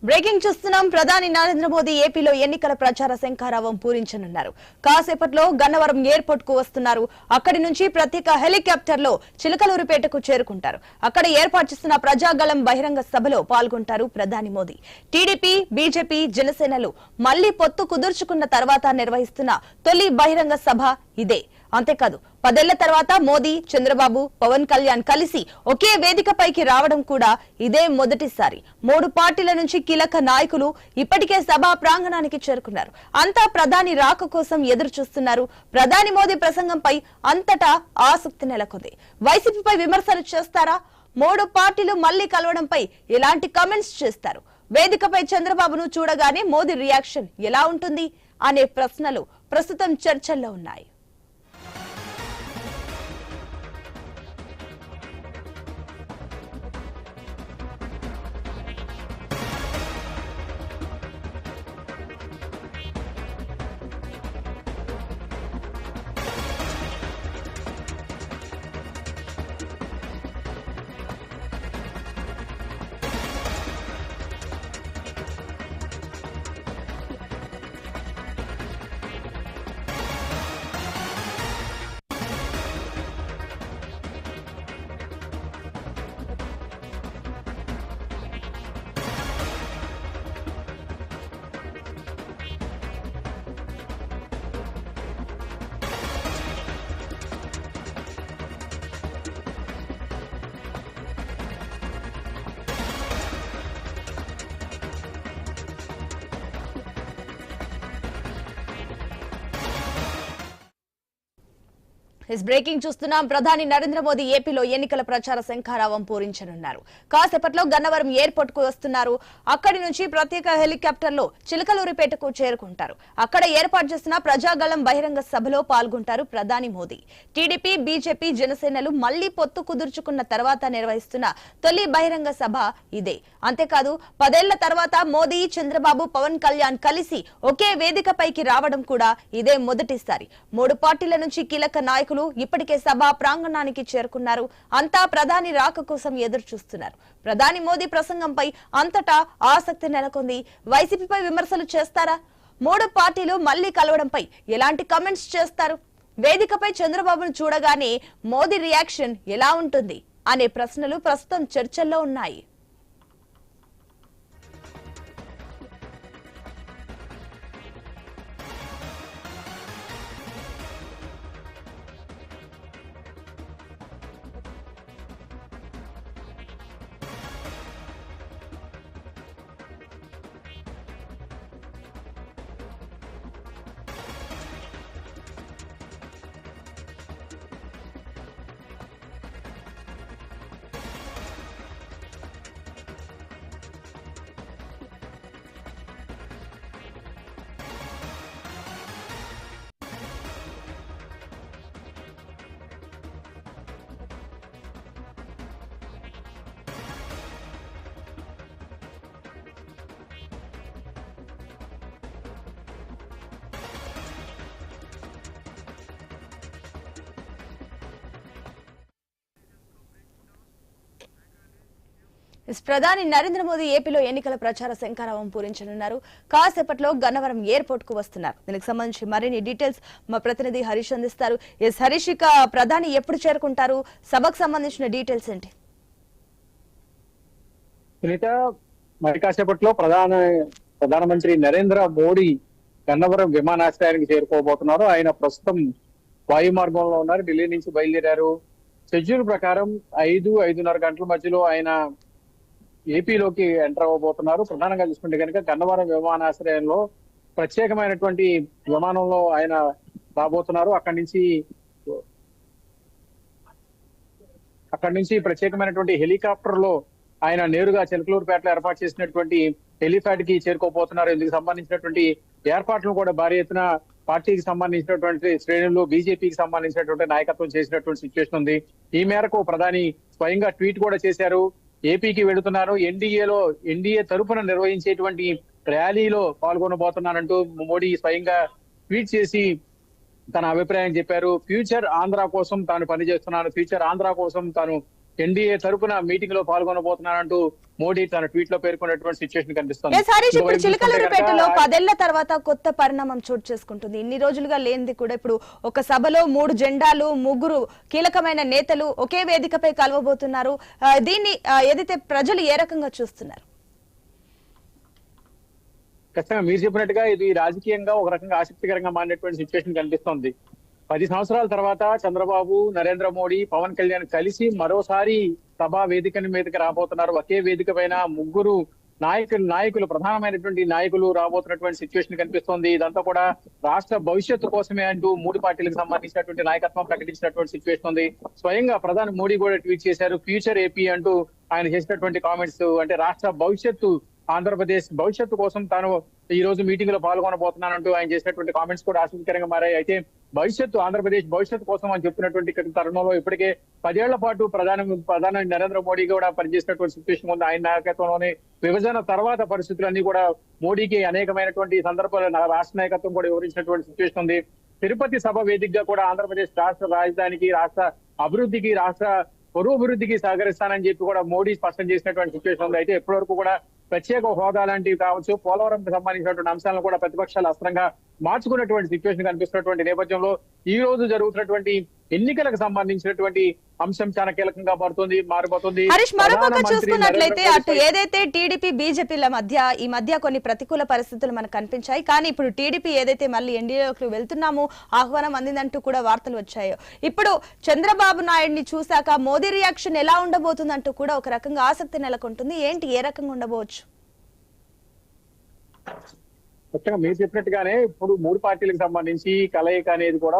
Breaking చూస్తున్నాం. ప్రధాని నరేంద్ర మోదీ ఏపీలో ఎన్నికల ప్రచార శంఖారావం పూరించనున్నారు. కాసేపట్లో గన్నవరం ఎయిర్పోర్ట్ కు వస్తున్నారు. అక్కడి నుంచి ప్రత్యేక హెలికాప్టర్ లో చిలకలూరిపేటకు చేరుకుంటారు. అక్కడ ఏర్పాటు చేసిన ప్రజాగళం బహిరంగ సభలో పాల్గొంటారు ప్రధాని మోదీ. టీడీపీ, బీజేపీ, జనసేనలు మళ్లీ పొత్తు కుదుర్చుకున్న తర్వాత నిర్వహిస్తున్న తొలి బహిరంగ సభ ఇదే. అంతేకాదు 10 ఏళ్ల తర్వాత మోదీ, చంద్రబాబు, పవన్ కళ్యాణ్ కలిసి ఒకే వేదికపైకి రావడం కూడా ఇదే మొదటిసారి. 3 పార్టీల నుంచి కీలక నాయకులు ఇప్పటికే సభా ప్రాంగణానికి చేరుకున్నారు. అంతా ప్రధాని రాక కోసం ఎదురు చూస్తున్నారు. ప్రధాని మోదీ ప్రసంగంపై అంతటా ఆసక్తి నెలకొంది. వైసీపీపై విమర్శలు చేస్తారా? 3 పార్టీలు మళ్లీ కలవడంపై ఎలాంటి కామెంట్స్ చేస్తారు? వేదికపై చంద్రబాబును చూడగానే మోదీ రియాక్షన్ ఎలా ఉంటుంది అనే ప్రశ్నలు ప్రస్తుతం చర్చల్లో ఉన్నాయి. బ్రేకింగ్ చూస్తున్నాం. ప్రధాని నరేంద్ర మోదీ ఏపీలో ఎన్నికల ప్రచార శంఖారావం పూరించనున్నారు. కాసేపట్లో గన్నవరం ఎయిర్పోర్ట్ కు వస్తున్నారు. అక్కడి నుంచి ప్రత్యేక హెలికాప్టర్ లో చిలకలూరిపేటకు చేరుకుంటారు. అక్కడ ఏర్పాటు చేసిన ప్రజాగళం బహిరంగ సభలో పాల్గొంటారు ప్రధాని మోదీ. టీడీపీ, బీజేపీ, జనసేనలు మళ్లీ పొత్తు కుదుర్చుకున్న తర్వాత నిర్వహిస్తున్న తొలి బహిరంగ సభ ఇదే. అంతేకాదు 10 ఏళ్ల తర్వాత మోదీ, చంద్రబాబు, పవన్ కళ్యాణ్ కలిసి ఒకే వేదికపైకి రావడం కూడా ఇదే మొదటిసారి. 3 పార్టీల నుంచి కీలక నాయకులు ఇప్పటికే సభా ప్రాంగణానికి చేరుకున్నారు. అంతా ప్రధాని రాక కోసం ఎదురు చూస్తున్నారు. ప్రధాని మోదీ ప్రసంగంపై అంతటా ఆసక్తి నెలకొంది. వైసీపీపై విమర్శలు చేస్తారా? 3 పార్టీలు మళ్లీ కలవడంపై ఎలాంటి కామెంట్స్ చేస్తారు? వేదికపై చంద్రబాబును చూడగానే మోదీ రియాక్షన్ ఎలా ఉంటుంది అనే ప్రశ్నలు ప్రస్తుతం చర్చల్లో ఉన్నాయి. ప్రధాని నరేంద్ర మోదీ ఏపీలో ఎన్నికల ప్రచార శంఖారావం పూరించనున్నారు. కాసేపట్లో గన్నవరం ఎయిర్పోర్ట్ కు వస్తున్నారు. దీనికి సంబంధించి మరిన్ని డీటెయిల్స్ మా ప్రతినిధి హరీష్ అందిస్తారు. హరీష్, ఇక ప్రధాని ఎప్పుడు చేరుకుంటారు? సభకు సంబంధించిన డీటెయిల్స్ ఏంటి? మరి కాసేపట్లో ప్రధానమంత్రి నరేంద్ర మోడీ గన్నవరం విమానాశ్రయానికి చేరుకోబోతున్నారు. ఆయన ప్రస్తుతం వాయు మార్గంలో ఉన్నారు. ఢిల్లీ నుంచి బయలుదేరారు. షెడ్యూల్ ప్రకారం 5-5:30 గంటల మధ్యలో ఆయన ఏపీలోకి ఎంటర్ అవ్వబోతున్నారు. ప్రధానంగా చూసుకుంటే కనుక గన్నవరం విమానాశ్రయంలో ప్రత్యేకమైనటువంటి విమానంలో ఆయన రాబోతున్నారు. అక్కడి నుంచి ప్రత్యేకమైనటువంటి హెలికాప్టర్ లో ఆయన నేరుగా చిలకలూరుపేటలో ఏర్పాటు చేసినటువంటి హెలిప్యాడ్ కి చేరుకోబోతున్నారు. ఇందుకు సంబంధించినటువంటి ఏర్పాట్లను కూడా భారీ ఎత్తున పార్టీకి సంబంధించినటువంటి శ్రేణులు, బీజేపీకి సంబంధించినటువంటి నాయకత్వం చేసినటువంటి సిచ్యువేషన్ ఉంది. ఈ మేరకు ప్రధాని స్వయంగా ట్వీట్ కూడా చేశారు. ఏపీకి వెళుతున్నారు, ఎన్డీఏ తరఫున నిర్వహించేటువంటి ర్యాలీలో పాల్గొనబోతున్నానంటూ మోడీ స్వయంగా ట్వీట్ చేసి తన అభిప్రాయం చెప్పారు. ఫ్యూచర్ ఆంధ్ర కోసం తాను పనిచేస్తున్నాను, ఫ్యూచర్ ఆంధ్ర కోసం తాను ఎన్డీఏ తరపున మీటింగ్ లో పాల్గొనబోతున్నారంటూ మోడీ తన ట్వీట్ లో పేర్కొన్నటువంటి సిచ్యువేషన్ కనిపిస్తుంది. హరీష్, ఇప్పుడు చిలకలూరిపేటలో 10 ఏళ్ల తర్వాత కొత్త పరిణామం చోటు చేసుకుంటుంది. ఇన్ని రోజులుగా లేనిది కూడా ఇప్పుడు ఒక సభలో 3 జెండాలు, 3 కీలకమైన నేతలు ఒకే వేదికపై కలవబోతున్నారు. దీన్ని ఏదైతే ప్రజలు ఏ రకంగా చూస్తున్నారు? ఖచ్చితంగా మీరు చెప్పినట్టుగా ఇది రాజకీయంగా ఒక రకంగా ఆసక్తికరంగా మారినటువంటి సిచ్యువేషన్ కనిపిస్తోంది. 10 సంవత్సరాల తర్వాత చంద్రబాబు, నరేంద్ర మోడీ, పవన్ కళ్యాణ్ కలిసి మరోసారి సభా వేదిక మీదకి రాబోతున్నారు. ఒకే వేదిక పైన 3 నాయకులు ప్రధానమైనటువంటి నాయకులు రాబోతున్నటువంటి సిచ్యువేషన్ కనిపిస్తోంది. ఇదంతా కూడా రాష్ట్ర భవిష్యత్తు కోసమే అంటూ 3 పార్టీలకు సంబంధించినటువంటి నాయకత్వం ప్రకటించినటువంటి సిచ్యువేషన్ ఉంది. స్వయంగా ప్రధాని మోడీ కూడా ట్వీట్ చేశారు, ఫ్యూచర్ ఏపీ అంటూ ఆయన చేసినటువంటి కామెంట్స్. అంటే రాష్ట్ర భవిష్యత్తు, ఆంధ్రప్రదేశ్ భవిష్యత్తు కోసం తాను ఈ రోజు మీటింగ్ లో పాల్గొనబోతున్నానంటూ ఆయన చేసినటువంటి కామెంట్స్ కూడా ఆసక్తికరంగా మారాయి. అయితే ఆంధ్రప్రదేశ్ భవిష్యత్తు కోసం అని చెప్పినటువంటి తరుణంలో ఇప్పటికే 10 ఏళ్ల పాటు ప్రధాని నరేంద్ర మోడీ కూడా పనిచేసినటువంటి సిచ్యువేషన్ ఉంది. ఆయన నాయకత్వంలోనే విభజన తర్వాత పరిస్థితులన్నీ కూడా మోడీకి అనేకమైనటువంటి సందర్భాలు రాష్ట్ర నాయకత్వం కూడా వివరించినటువంటి సిచ్యువేషన్ ఉంది. తిరుపతి సభ వేదికగా కూడా ఆంధ్రప్రదేశ్ రాష్ట్ర రాజధానికి, రాష్ట్ర అభివృద్ధికి, రాష్ట్ర పురోభివృద్ధికి సహకరిస్తానని చెప్పి కూడా మోడీ స్పష్టం చేసినటువంటి సిచ్యువేషన్ ఉంది. అయితే ఇప్పటివరకు కూడా ప్రత్యేక హోదా లాంటివి కావచ్చు, పోలవరంకి సంబంధించినటువంటి అంశాలను కూడా ప్రతిపక్షాలు అస్త్రంగా మార్చుకున్నటువంటి సిచ్యువేషన్ కనిపిస్తున్నటువంటి నేపథ్యంలో ఈ రోజు జరుగుతున్నటువంటి ఎన్నికలకు సంబంధించినటువంటి అంశం చాలా కీలకంగా మారిపోతుంది. హరీష్, మరోపక్క చూసుకున్నట్లయితే అటు ఏదైతే టీడీపీ బీజేపీల మధ్య కొన్ని ప్రతికూల పరిస్థితులు మనకు కనిపించాయి. కానీ ఇప్పుడు టీడీపీ ఏదైతే మళ్ళీ ఎన్డీఏలోకి వెళ్తున్నాము, ఆహ్వానం అందిందంటూ కూడా వార్తలు వచ్చాయో, ఇప్పుడు చంద్రబాబు నాయుడిని చూశాక మోదీ రియాక్షన్ ఎలా ఉండబోతుందంటూ కూడా ఒక రకంగా ఆసక్తి నెలకొంటుంది. ఏంటి, ఏ రకంగా ఉండబోవచ్చు? ముఖ్యంగా మీరు చెప్పినట్టుగానే ఇప్పుడు 3 పార్టీలకు సంబంధించి కలయిక అనేది కూడా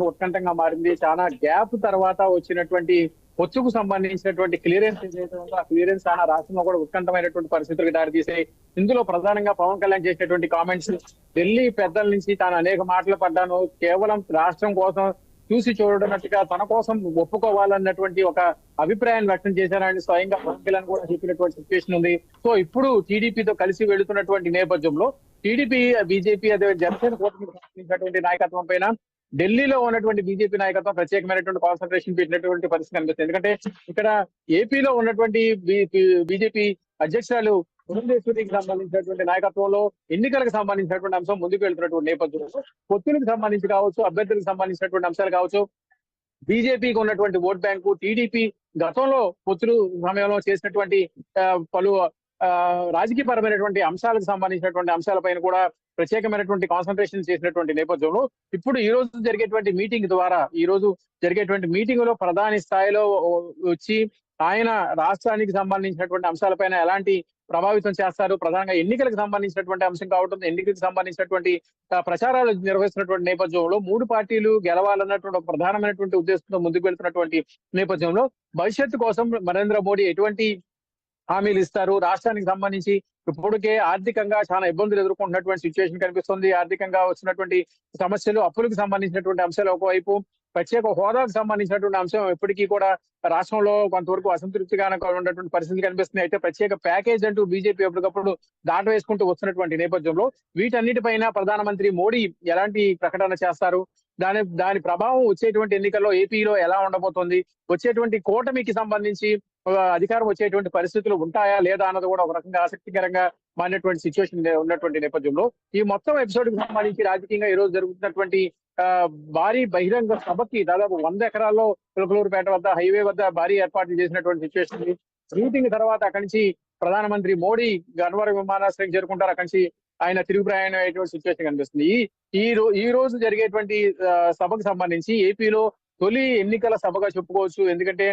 ఉత్కంఠంగా మారింది. చాలా గ్యాప్ తర్వాత వచ్చినటువంటి పొత్తుకు సంబంధించినటువంటి క్లియరెన్స్ ఏదైతే ఉందో ఆ క్లియరెన్స్ చాలా రాష్ట్రంలో కూడా ఉత్కంఠమైనటువంటి పరిస్థితులకు దారితీసాయి. ఇందులో ప్రధానంగా పవన్ కళ్యాణ్ చేసినటువంటి కామెంట్స్, ఢిల్లీ పెద్దల నుంచి తాను అనేక మాటలు పడ్డాను, కేవలం రాష్ట్రం కోసం చూసి చూడనట్టుగా తన కోసం ఒప్పుకోవాలన్నటువంటి ఒక అభిప్రాయాన్ని వ్యక్తం చేశారని స్వయంగా పవన్ కళ్యాణ్ కూడా చెప్పినటువంటి సిచ్యువేషన్ ఉంది. సో ఇప్పుడు టీడీపీతో కలిసి వెళుతున్నటువంటి నేపథ్యంలో టీడీపీ, బీజేపీ, అదే జనసేన కూటమికి సంబంధించినటువంటి నాయకత్వం పైన ఢిల్లీలో ఉన్నటువంటి బీజేపీ నాయకత్వం ప్రత్యేకమైనటువంటి కాన్సన్ట్రేషన్ పెట్టినటువంటి పరిస్థితి కనిపిస్తుంది. ఎందుకంటే ఇక్కడ ఏపీలో ఉన్నటువంటి బీజేపీ అధ్యక్షురాలు పురంధేశ్వరికి సంబంధించినటువంటి నాయకత్వంలో ఎన్నికలకు సంబంధించినటువంటి అంశం ముందుకు వెళ్తున్నటువంటి నేపథ్యంలో పొత్తులకు సంబంధించి కావచ్చు, అభ్యర్థులకు సంబంధించినటువంటి అంశాలు కావచ్చు, బీజేపీకి ఉన్నటువంటి ఓట్ బ్యాంకు, టీడీపీ గతంలో పొత్తుల సమయంలో చేసినటువంటి పలు రాజకీయపరమైనటువంటి అంశాలకు సంబంధించినటువంటి అంశాలపైన కూడా ప్రత్యేకమైనటువంటి కాన్సన్ట్రేషన్ చేసినటువంటి నేపథ్యంలో ఇప్పుడు ఈ రోజు జరిగేటువంటి మీటింగ్ లో ప్రధాని స్థాయిలో వచ్చి ఆయన రాష్ట్రానికి సంబంధించినటువంటి అంశాలపైన ఎలాంటి ప్రభావితం చేస్తారు, ప్రధానంగా ఎన్నికలకు సంబంధించినటువంటి అంశం కావడం, ఎన్నికలకు సంబంధించినటువంటి ప్రచారాలు నిర్వహిస్తున్నటువంటి నేపథ్యంలో 3 పార్టీలు గెలవాలన్నటువంటి ప్రధానమైనటువంటి ఉద్దేశంతో ముందుకు వెళ్తున్నటువంటి నేపథ్యంలో భవిష్యత్తు కోసం నరేంద్ర మోడీ ఎటువంటి హామీలు ఇస్తారు, రాష్ట్రానికి సంబంధించి ఇప్పటికే ఆర్థికంగా చాలా ఇబ్బందులు ఎదుర్కొంటున్నటువంటి సిచ్యువేషన్ కనిపిస్తుంది. ఆర్థికంగా వచ్చినటువంటి సమస్యలు, అప్పులకు సంబంధించినటువంటి అంశాలు ఒకవైపు, ప్రత్యేక హోదాకు సంబంధించినటువంటి అంశం ఇప్పటికీ కూడా రాష్ట్రంలో కొంతవరకు అసంతృప్తిగా ఉన్నటువంటి పరిస్థితి కనిపిస్తుంది. అయితే ప్రత్యేక ప్యాకేజ్ అంటూ బీజేపీ ఎప్పటికప్పుడు దాట వేసుకుంటూ వస్తున్నటువంటి నేపథ్యంలో వీటన్నిటిపైన ప్రధానమంత్రి మోడీ ఎలాంటి ప్రకటన చేస్తారు, దాని ప్రభావం వచ్చేటువంటి ఎన్నికల్లో ఏపీలో ఎలా ఉండబోతోంది, వచ్చేటువంటి కూటమికి సంబంధించి అధికారం వచ్చేటువంటి పరిస్థితులు ఉంటాయా లేదా అన్నది కూడా ఒక రకంగా ఆసక్తికరంగా మారినటువంటి సిచ్యువేషన్ ఉన్నటువంటి నేపథ్యంలో ఈ మొత్తం ఎపిసోడ్ కి సంబంధించి రాజకీయంగా ఈ రోజు జరుగుతున్నటువంటి భారీ బహిరంగ సభకి దాదాపు 100 ఎకరాల్లో చిలకలూరుపేట వద్ద హైవే వద్ద భారీ ఏర్పాట్లు చేసినటువంటి సిచ్యువేషన్. మీటింగ్ తర్వాత అక్కడి నుంచి ప్రధానమంత్రి మోడీ గన్నవరం విమానాశ్రయం చేరుకుంటారు. అక్కడి నుంచి ఆయన తిరుగు ప్రయాణం అయ్యేటువంటి సిచ్యువేషన్ కనిపిస్తుంది. ఈ రోజు జరిగేటువంటి సభకు సంబంధించి ఏపీలో తొలి ఎన్నికల సభగా చెప్పుకోవచ్చు. ఎందుకంటే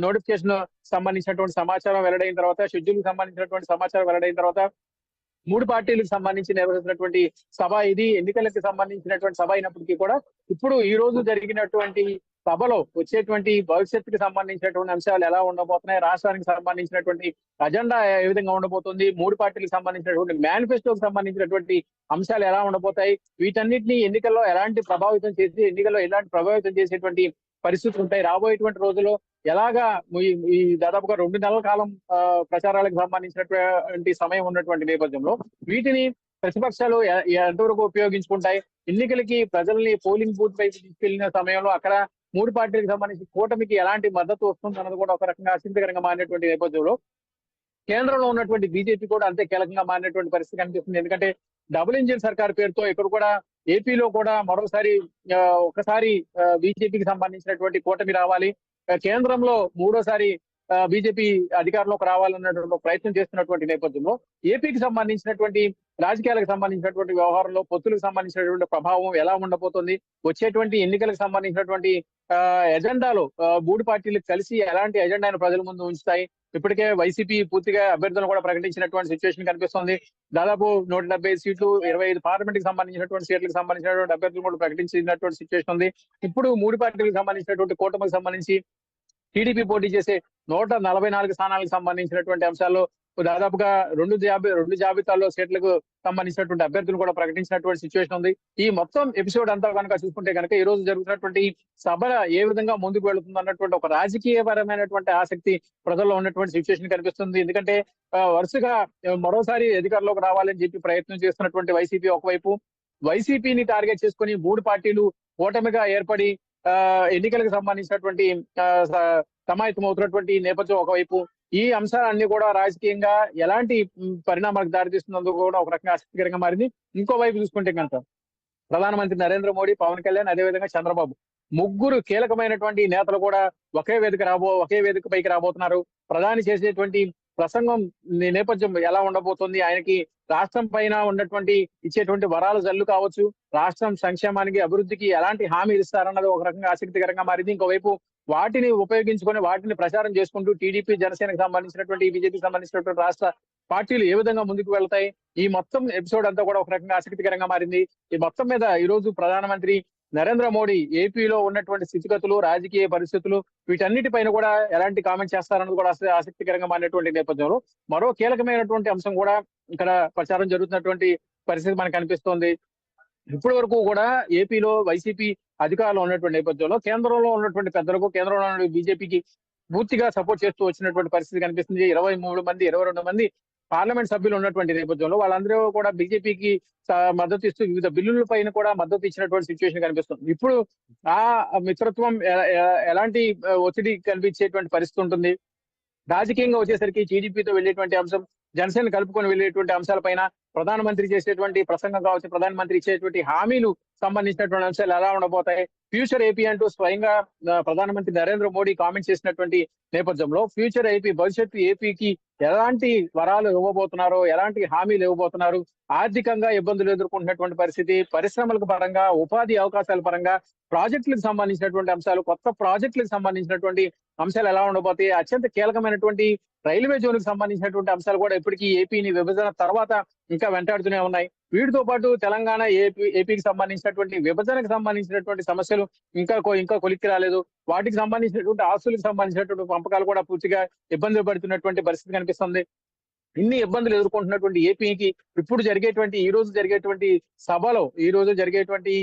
నోటిఫికేషన్ సంబంధించినటువంటి సమాచారం వెల్లడైన తర్వాత, షెడ్యూల్ కి సంబంధించినటువంటి సమాచారం వెల్లడైన తర్వాత 3 పార్టీలకు సంబంధించి నిర్వహిస్తున్నటువంటి సభ ఇది. ఎన్నికలకు సంబంధించినటువంటి సభ అయినప్పటికీ కూడా ఇప్పుడు ఈ రోజు జరిగినటువంటి సభలో వచ్చేటువంటి భవిష్యత్తుకి సంబంధించినటువంటి అంశాలు ఎలా ఉండబోతున్నాయి, రాష్ట్రానికి సంబంధించినటువంటి అజెండా ఏ విధంగా ఉండబోతుంది, 3 పార్టీలకు సంబంధించినటువంటి మేనిఫెస్టోకి సంబంధించినటువంటి అంశాలు ఎలా ఉండబోతాయి, వీటన్నిటిని ఎన్నికల్లో ఎలాంటి ప్రభావితం చేసేటువంటి పరిస్థితులు ఉంటాయి, రాబోయేటువంటి రోజుల్లో ఎలాగా ఈ దాదాపుగా 2 నెలల కాలం ప్రచారాలకు సంబంధించినటువంటి సమయం ఉన్నటువంటి నేపథ్యంలో వీటిని ప్రతిపక్షాలు ఎంతవరకు ఉపయోగించుకుంటాయి, ఎన్నికలకి ప్రజల్ని పోలింగ్ బూత్ వైపు తీసుకెళ్లిన సమయంలో అక్కడ మూడు పార్టీలకు సంబంధించి కూటమికి ఎలాంటి మద్దతు వస్తుంది అన్నది కూడా ఒక రకంగా ఆసక్తికరంగా మారినటువంటి నేపథ్యంలో కేంద్రంలో ఉన్నటువంటి బీజేపీ కూడా అంతే కీలకంగా మారినటువంటి పరిస్థితి కనిపిస్తుంది. ఎందుకంటే డబుల్ ఇంజిన్ సర్కార్ పేరుతో ఇక్కడ కూడా ఏపీలో కూడా మరోసారి ఒకసారి బీజేపీకి సంబంధించినటువంటి కూటమి రావాలి, కేంద్రంలో మూడోసారి బీజేపీ అధికారంలోకి రావాలన్నటువంటి ప్రయత్నం చేస్తున్నటువంటి నేపథ్యంలో ఏపీకి సంబంధించినటువంటి రాజకీయాలకు సంబంధించినటువంటి వ్యవహారంలో పొత్తులకు సంబంధించినటువంటి ప్రభావం ఎలా ఉండబోతుంది, వచ్చేటువంటి ఎన్నికలకు సంబంధించినటువంటి ఎజెండాలో మూడు పార్టీలకు కలిసి ఎలాంటి ఎజెండాను ప్రజల ముందు ఉంచుతాయి. ఇప్పటికే వైసీపీ పూర్తిగా అభ్యర్థులను కూడా ప్రకటించినటువంటి సిచ్యువేషన్ కనిపిస్తుంది. దాదాపు 170 సీట్లు, 25 పార్లమెంట్ కి సంబంధించినటువంటి సీట్లకు సంబంధించినటువంటి అభ్యర్థులు కూడా ప్రకటించినటువంటి సిచ్యువేషన్ ఉంది. ఇప్పుడు మూడు పార్టీలకు సంబంధించినటువంటి కూటమికి సంబంధించి టీడీపీ పోటీ చేసే 144 స్థానాలకు సంబంధించినటువంటి అంశాల్లో దాదాపుగా రెండు జాబితాల్లో సీట్లకు సంబంధించినటువంటి అభ్యర్థులు కూడా ప్రకటించినటువంటి సిచ్యువేషన్ ఉంది. ఈ మొత్తం ఎపిసోడ్ అంతా కనుక చూసుకుంటే కనుక ఈ రోజు జరుగుతున్నటువంటి సభ ఏ విధంగా ముందుకు వెళుతుంది అన్నటువంటి ఒక రాజకీయపరమైనటువంటి ఆసక్తి ప్రజల్లో ఉన్నటువంటి సిచ్యువేషన్ కనిపిస్తుంది. ఎందుకంటే వరుసగా మరోసారి అధికారంలోకి రావాలని చెప్పి ప్రయత్నం చేస్తున్నటువంటి వైసీపీ ఒకవైపు, వైసీపీని టార్గెట్ చేసుకుని మూడు పార్టీలు కూటమిగా ఏర్పడి ఎన్నికలకు సంబంధించినటువంటి సమాయత్తం అవుతున్నటువంటి నేపథ్యం ఒకవైపు, ఈ అంశాలన్నీ కూడా రాజకీయంగా ఎలాంటి పరిణామాలకు దారితీస్తున్నందుకు కూడా ఒక రకంగా ఆసక్తికరంగా మారింది. ఇంకోవైపు చూసుకుంటే కనుక ప్రధానమంత్రి నరేంద్ర మోడీ, పవన్ కళ్యాణ్, అదేవిధంగా చంద్రబాబు ముగ్గురు కీలకమైనటువంటి నేతలు కూడా ఒకే వేదిక పైకి రాబోతున్నారు. ప్రధాని చేసేటువంటి ప్రసంగం నేపథ్యం ఎలా ఉండబోతుంది, ఆయనకి రాష్ట్రం పైన ఉన్నటువంటి ఇచ్చేటువంటి వరాల జల్లు కావచ్చు, రాష్ట్రం సంక్షేమానికి అభివృద్ధికి ఎలాంటి హామీలు ఇస్తారన్నది ఒక రకంగా ఆసక్తికరంగా మారింది. ఇంకోవైపు వాటిని ఉపయోగించుకొని వాటిని ప్రచారం చేసుకుంటూ టీడీపీ, జనసేనకు సంబంధించినటువంటి, బీజేపీకి సంబంధించినటువంటి రాష్ట్ర పార్టీలు ఏ విధంగా ముందుకు వెళ్తాయి, ఈ మొత్తం ఎపిసోడ్ అంతా కూడా ఒక రకంగా ఆసక్తికరంగా మారింది. ఈ మొత్తం మీద ఈ రోజు ప్రధానమంత్రి నరేంద్ర మోడీ ఏపీలో ఉన్నటువంటి స్థితిగతులు, రాజకీయ పరిస్థితులు వీటన్నిటిపైన కూడా ఎలాంటి కామెంట్ చేస్తారన్నది కూడా ఆసక్తికరంగా మారినటువంటి నేపథ్యంలో మరో కీలకమైనటువంటి అంశం కూడా ఇక్కడ ప్రచారం జరుగుతున్నటువంటి పరిస్థితి మనకు కనిపిస్తోంది. ఇప్పటి వరకు కూడా ఏపీలో వైసీపీ అధికారంలో ఉన్నటువంటి నేపథ్యంలో కేంద్రంలో ఉన్నటువంటి పెద్దలకు, కేంద్రంలో ఉన్న బీజేపీకి పూర్తిగా సపోర్ట్ చేస్తూ వచ్చినటువంటి పరిస్థితి కనిపిస్తుంది. 22 మంది పార్లమెంట్ సభ్యులు ఉన్నటువంటి నేపథ్యంలో వాళ్ళందరూ కూడా బీజేపీకి మద్దతు ఇస్తూ వివిధ బిల్లుల పైన కూడా మద్దతు ఇచ్చినటువంటి సిచ్యువేషన్ కనిపిస్తుంది. ఇప్పుడు ఆ మిత్రత్వం ఎలాంటి ఒత్తిడి కనిపించేటువంటి పరిస్థితి ఉంటుంది. రాజకీయంగా వచ్చేసరికి టీడీపీతో వెళ్ళేటువంటి అంశం, జనసేన కలుపుకొని వెళ్ళేటువంటి అంశాలపైన ప్రధానమంత్రి చేసేటువంటి ప్రసంగం కావచ్చు, ప్రధానమంత్రి ఇచ్చేటువంటి హామీలు సంబంధించినటువంటి అంశాలు ఎలా ఉండబోతాయి, ఫ్యూచర్ ఏపీ అంటూ స్వయంగా ప్రధానమంత్రి నరేంద్ర మోడీ కామెంట్ చేసినటువంటి నేపథ్యంలో ఫ్యూచర్ ఏపీ, భవిష్యత్తు ఏపీకి ఎలాంటి వరాలు ఇవ్వబోతున్నారు, ఎలాంటి హామీలు ఇవ్వబోతున్నారు, ఆర్థికంగా ఇబ్బందులు ఎదుర్కొంటున్నటువంటి పరిస్థితి, పరిశ్రమలకు పరంగా, ఉపాధి అవకాశాల పరంగా, ప్రాజెక్టులకు సంబంధించినటువంటి అంశాలు, కొత్త ప్రాజెక్టులకు సంబంధించినటువంటి అంశాలు ఎలా ఉండబోతాయి, అత్యంత కీలకమైనటువంటి రైల్వే జోన్ కి సంబంధించినటువంటి అంశాలు కూడా ఇప్పటికీ ఏపీని విభజన తర్వాత ఇంకా వెంటాడుతూనే ఉన్నాయి. వీటితో పాటు తెలంగాణ, ఏపీకి సంబంధించినటువంటి విభజనకు సంబంధించినటువంటి సమస్యలు ఇంకా కొలిక్కి రాలేదు. వాటికి సంబంధించినటువంటి ఆస్తులకు సంబంధించినటువంటి పంపకాలు కూడా పూర్తిగా ఇబ్బందులు పడుతున్నటువంటి పరిస్థితి కనిపిస్తుంది. ఇన్ని ఇబ్బందులు ఎదుర్కొంటున్నటువంటి ఏపీకి ఇప్పుడు ఈ రోజు జరిగేటువంటి సభలో, ఈ రోజు జరిగేటువంటి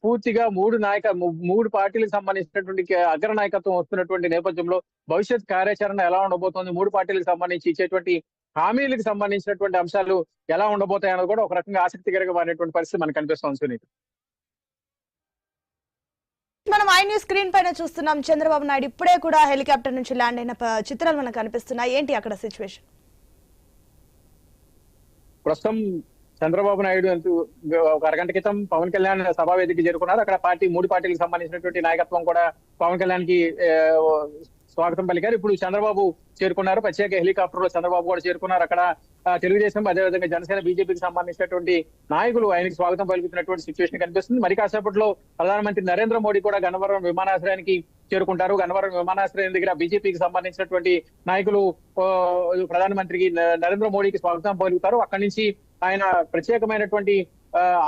పూర్తిగా మూడు పార్టీలకు సంబంధించినటువంటి అగ్ర నాయకత్వం వస్తున్నటువంటి నేపథ్యంలో భవిష్యత్ కార్యాచరణ ఎలా ఉండబోతోంది, మూడు పార్టీలకు సంబంధించి ఇచ్చేటువంటి హామీలకు సంబంధించినటువంటి అంశాలు ఎలా ఉండబోతాయి అన్నది కూడా ఒక రకంగా ఆసక్తికరంగా మారినటువంటి పరిస్థితి మనకు కనిపిస్తోంది. సునీత, మనం ఐ న్యూస్ స్క్రీన్ పైన చూస్తున్నాం. చంద్రబాబు నాయుడు ఇప్పుడే కూడా హెలికాప్టర్ నుంచి ల్యాండ్ అయిన చిత్రాలు మనకు కనిపిస్తున్నాయి. ఏంటి అక్కడ సిచ్యువేషన్? ప్రస్తుతం చంద్రబాబు నాయుడు ఒక అరగంట క్రితం పవన్ కళ్యాణ్ సభా వేదికకి చేరుకున్నారు. అక్కడ మూడు పార్టీలకు సంబంధించినటువంటి నాయకత్వం కూడా పవన్ కళ్యాణ్ కి స్వాగతం పలికారు. ఇప్పుడు చంద్రబాబు చేరుకున్నారు. ప్రత్యేక హెలికాప్టర్ లో చంద్రబాబు కూడా చేరుకున్నారు. అక్కడ తెలుగుదేశం, అదేవిధంగా జనసేన, బీజేపీకి సంబంధించినటువంటి నాయకులు ఆయనకి స్వాగతం పలుకుతున్నటువంటి సిచ్యువేషన్ కనిపిస్తుంది. మరి కాసేపట్లో ప్రధానమంత్రి నరేంద్ర మోడీ కూడా గన్నవరం విమానాశ్రయానికి చేరుకుంటారు. గన్నవరం విమానాశ్రయం దగ్గర బీజేపీకి సంబంధించినటువంటి నాయకులు ప్రధానమంత్రికి నరేంద్ర మోడీకి స్వాగతం పలుకుతారు. అక్కడి నుంచి ఆయన ప్రత్యేకమైనటువంటి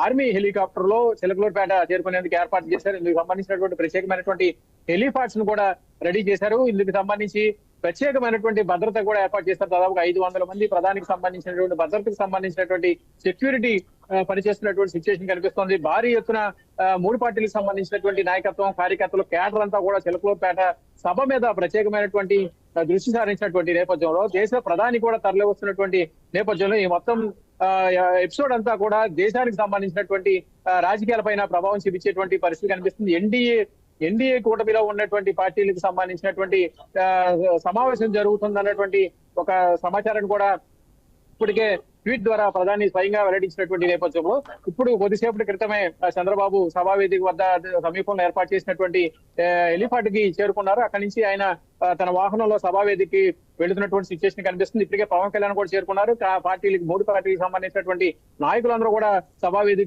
ఆర్మీ హెలికాప్టర్ లో చిలకలూరుపేట చేరుకునేందుకు ఏర్పాటు చేశారు. ఇందుకు సంబంధించినటువంటి ప్రత్యేకమైనటువంటి హెలిపాడ్స్ ను కూడా రెడీ చేశారు. ఇందుకు సంబంధించి ప్రత్యేకమైనటువంటి భద్రత కూడా ఏర్పాటు చేస్తారు. దాదాపుగా 500 మంది ప్రధానికి సంబంధించినటువంటి భద్రతకు సంబంధించినటువంటి సెక్యూరిటీ పనిచేస్తున్నటువంటి సిచ్యువేషన్ కనిపిస్తోంది. భారీ ఎత్తున మూడు పార్టీలకు సంబంధించినటువంటి నాయకత్వం, కార్యకర్తలు, కేడర్ అంతా కూడా చిలకలూరుపేట సభ మీద ప్రత్యేకమైనటువంటి దృష్టి సారించినటువంటి నేపథ్యంలో దేశ ప్రధాని కూడా తరలి వస్తున్నటువంటి నేపథ్యంలో ఈ మొత్తం ఎపిసోడ్ అంతా కూడా దేశానికి సంబంధించినటువంటి రాజకీయాలపైన ప్రభావం చూపించేటువంటి పరిస్థితి కనిపిస్తుంది. ఎన్డీఏ ఎన్డీఏ కూటమిలో ఉన్నటువంటి పార్టీలకు సంబంధించినటువంటి సమావేశం జరుగుతుందన్నటువంటి ఒక సమాచారాన్ని కూడా ఇప్పటికే ట్వీట్ ద్వారా ప్రధాని స్వయంగా వెల్లడించినటువంటి నేపథ్యంలో ఇప్పుడు కొద్దిసేపటి క్రితమే చంద్రబాబు సభావేదిక వద్ద సమీపంలో ఏర్పాటు చేసినటువంటి హెలిపాడ్ కి చేరుకున్నారు. అక్కడి నుంచి ఆయన తన వాహనంలో సభావేదికి వెళుతున్నటువంటి సిచ్యువేషన్ కనిపిస్తుంది. ఇప్పటికే పవన్ కళ్యాణ్ కూడా చేరుకున్నారు. పార్టీలకు 3 పార్టీలకు సంబంధించినటువంటి నాయకులందరూ కూడా సభావేదిక